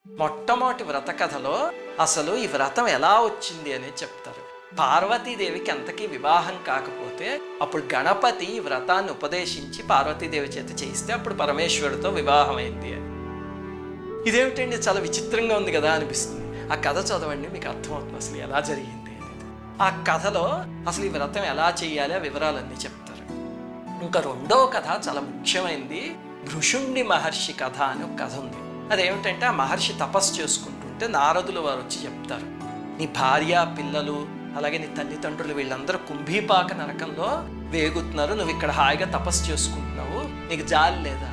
మొట్టమొదటి వ్రత కథలో అసలు ఈ వ్రతం ఎలా వచ్చింది అనేది చెప్తారు. పార్వతీదేవికి అంతకీ వివాహం కాకపోతే అప్పుడు గణపతి ఈ వ్రతాన్ని ఉపదేశించి పార్వతీదేవి చేత చేయిస్తే అప్పుడు పరమేశ్వరుడితో వివాహం అయింది అని. ఇదేమిటండి చాలా విచిత్రంగా ఉంది కదా అనిపిస్తుంది. ఆ కథ చదవండి, మీకు అర్థమవుతుంది అసలు ఎలా జరిగింది అనేది. ఆ కథలో అసలు ఈ వ్రతం ఎలా చేయాలి ఆ వివరాలన్నీ చెప్తారు. ఇంకా రెండవ కథ చాలా ముఖ్యమైనది, భృషుండి మహర్షి కథ అని ఒక కథ ఉంది. అదేమిటంటే ఆ మహర్షి తపస్సు చేసుకుంటుంటే నారదులు వారు వచ్చి చెప్తారు, నీ భార్య పిల్లలు అలాగే నీ తల్లిదండ్రులు వీళ్ళందరూ కుంభీపాక నరకంలో వేగుతున్నారు, నువ్వు ఇక్కడ హాయిగా తపస్సు చేసుకుంటున్నావు, నీకు జాలి లేదా?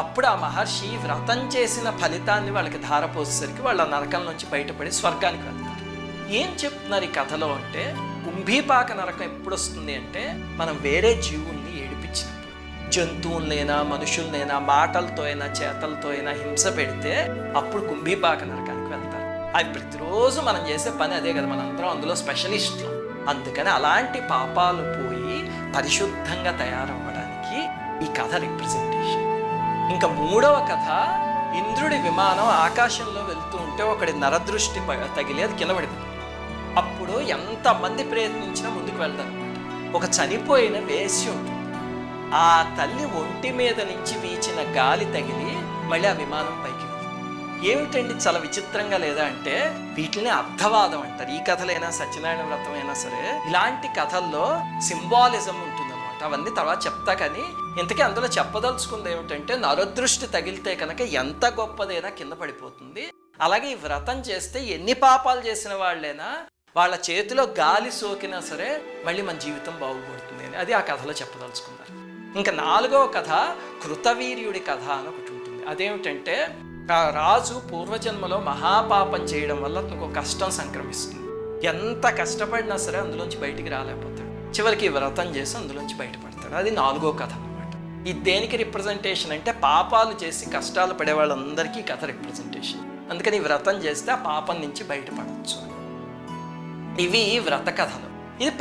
అప్పుడు ఆ మహర్షి వ్రతం చేసిన ఫలితాన్ని వాళ్ళకి ధారపోసేసరికి వాళ్ళ నరకం నుంచి బయటపడి స్వర్గానికి వెళ్తారు. ఏం చెప్తున్నారు ఈ కథలో అంటే, కుంభీపాక నరకం ఎప్పుడు వస్తుంది అంటే మనం వేరే జీవుల్ని ఏడిపించినప్పుడు, జంతువులైనా మనుషులనైనా మాటలతో అయినా చేతలతో అయినా హింస పెడితే అప్పుడు కుంభీపాక నరకానికి వెళ్తారు. అది ప్రతిరోజు మనం చేసే పని అదే కదా, మనందరం అందులో స్పెషలిస్టులు. అందుకని అలాంటి పాపాలు పోయి పరిశుద్ధంగా తయారవ్వడానికి ఈ కథ రిప్రజెంటేషన్. ఇంకా మూడవ కథ, ఇంద్రుడి విమానం ఆకాశంలో వెళ్తూ ఉంటే ఒకటి నరదృష్టి తగిలి అది కింద పడిపోతుంది. అప్పుడు ఎంతమంది ప్రయత్నించినా ముందుకు వెళ్తారనమాట. ఒక చనిపోయిన వేశ్య ఉంటుంది, ఆ తల్లి ఒంటి మీద నుంచి వీచిన గాలి తగిలి మళ్ళీ ఆ విమానం పైకి వెళ్తుంది. ఏమిటండి చాలా విచిత్రంగా లేదా అంటే, వీటిని అర్థవాదం అంటారు. ఈ కథలైనా సత్యనారాయణ వ్రతం అయినా సరే ఇలాంటి కథల్లో సింబాలిజం ఉంటుందన్నమాట. అవన్నీ తర్వాత చెప్తా. కానీ ఇంతకీ అందులో చెప్పదలుచుకుంది ఏమిటంటే, నరదృష్టి తగిలితే కనుక ఎంత గొప్పదైనా కింద పడిపోతుంది. అలాగే ఈ వ్రతం చేస్తే ఎన్ని పాపాలు చేసిన వాళ్ళైనా వాళ్ళ చేతిలో గాలి సోకినా సరే మళ్ళీ మన జీవితం బాగుపడుతుంది అని అది ఆ కథలో చెప్పదలుచుకున్నారు. ఇంకా నాలుగవ కథ కృతవీర్యుడి కథ అని ఒకటి ఉంటుంది. అదేమిటంటే, ఆ రాజు పూర్వజన్మలో మహాపాపం చేయడం వల్ల అతనికి ఒక కష్టం సంక్రమిస్తుంది. ఎంత కష్టపడినా సరే అందులోంచి బయటికి రాలేకపోతాడు. చివరికి వ్రతం చేసి అందులోంచి బయటపడతాడు. అది నాలుగో కథ అనమాట. ఇది దేనికి రిప్రజెంటేషన్ అంటే, పాపాలు చేసి కష్టాలు పడే వాళ్ళందరికీ కథ రిప్రజెంటేషన్. అందుకని వ్రతం చేస్తే ఆ పాపం నుంచి బయటపడవచ్చు. ఇవి వ్రత కథలు. ఇది